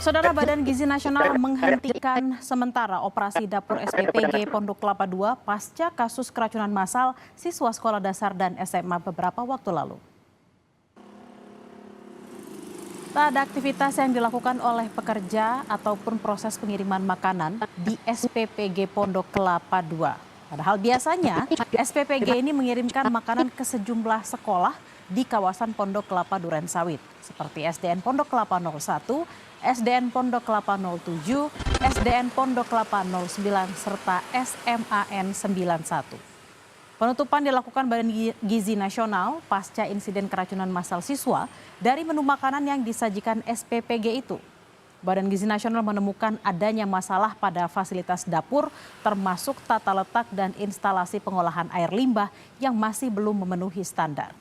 Saudara, Badan Gizi Nasional menghentikan sementara operasi dapur SPPG Pondok Kelapa II pasca kasus keracunan massal siswa sekolah dasar dan SMA beberapa waktu lalu. Tak ada aktivitas yang dilakukan oleh pekerja ataupun proses pengiriman makanan di SPPG Pondok Kelapa II. Padahal biasanya SPPG ini mengirimkan makanan ke sejumlah sekolah di kawasan Pondok Kelapa Durensawit seperti SDN Pondok Kelapa 01, SDN Pondok Kelapa 07, SDN Pondok Kelapa 09, serta SMAN 91. Penutupan dilakukan Badan Gizi Nasional pasca insiden keracunan massal siswa dari menu makanan yang disajikan SPPG itu. Badan Gizi Nasional menemukan adanya masalah pada fasilitas dapur termasuk tata letak dan instalasi pengolahan air limbah yang masih belum memenuhi standar.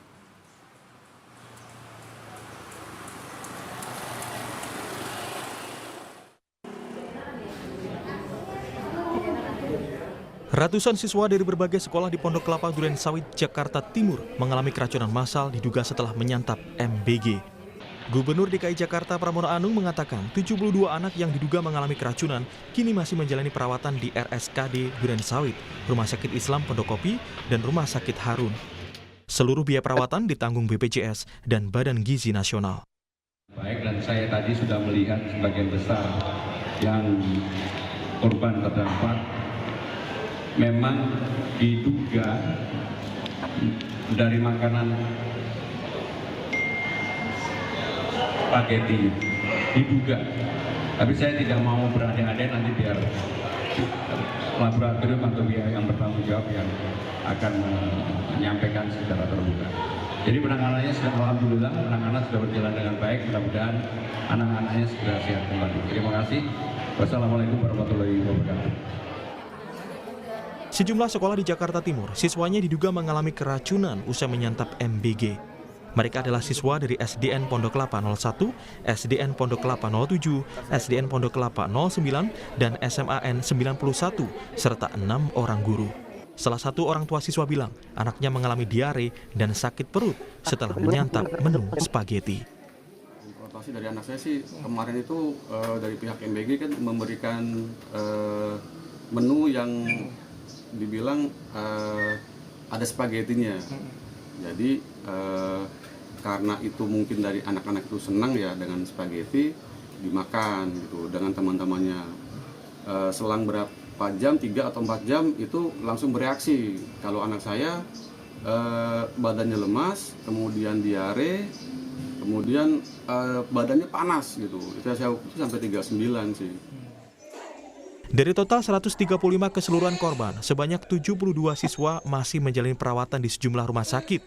Ratusan siswa dari berbagai sekolah di Pondok Kelapa Durensawit, Jakarta Timur mengalami keracunan massal diduga setelah menyantap MBG. Gubernur DKI Jakarta Pramono Anung mengatakan 72 anak yang diduga mengalami keracunan kini masih menjalani perawatan di RSKD Durensawit, Rumah Sakit Islam Pondokopi, dan Rumah Sakit Harun. Seluruh biaya perawatan ditanggung BPJS dan Badan Gizi Nasional. Baik, dan saya tadi sudah melihat sebagian besar yang korban terdampak memang diduga dari makanan spaghetti, diduga. Tapi saya tidak mau berandai-andai, nanti biar laboratorium atau pihak yang bertanggung jawab yang akan menyampaikan secara terbuka. Jadi penanganannya sudah, alhamdulillah, penanganan sudah berjalan dengan baik. Mudah-mudahan anak-anaknya segera sehat kembali. Terima kasih. Wassalamualaikum warahmatullahi wabarakatuh. Sejumlah sekolah di Jakarta Timur, siswanya diduga mengalami keracunan usai menyantap MBG. Mereka adalah siswa dari SDN Pondok Kelapa 01, SDN Pondok Kelapa 07, SDN Pondok Kelapa 09, dan SMAN 91, serta 6 orang guru. Salah satu orang tua siswa bilang anaknya mengalami diare dan sakit perut setelah menyantap menu spaghetti. Informasi dari anak saya sih kemarin itu dari pihak MBG kan memberikan menu yang dibilang ada spagettinya. Jadi karena itu mungkin dari anak-anak itu senang ya dengan spaghetti, dimakan gitu dengan teman-temannya. Selang berapa jam, 3 atau 4 jam itu langsung bereaksi. Kalau anak saya badannya lemas, kemudian diare, kemudian badannya panas gitu. Itu saya sampai 39 sih. Dari total 135 keseluruhan korban, sebanyak 72 siswa masih menjalani perawatan di sejumlah rumah sakit.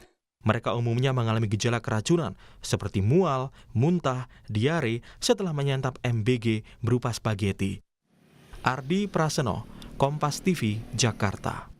Mereka umumnya mengalami gejala keracunan seperti mual, muntah, diare setelah menyantap MBG berupa spaghetti. Ardi Praseno, Kompas TV, Jakarta.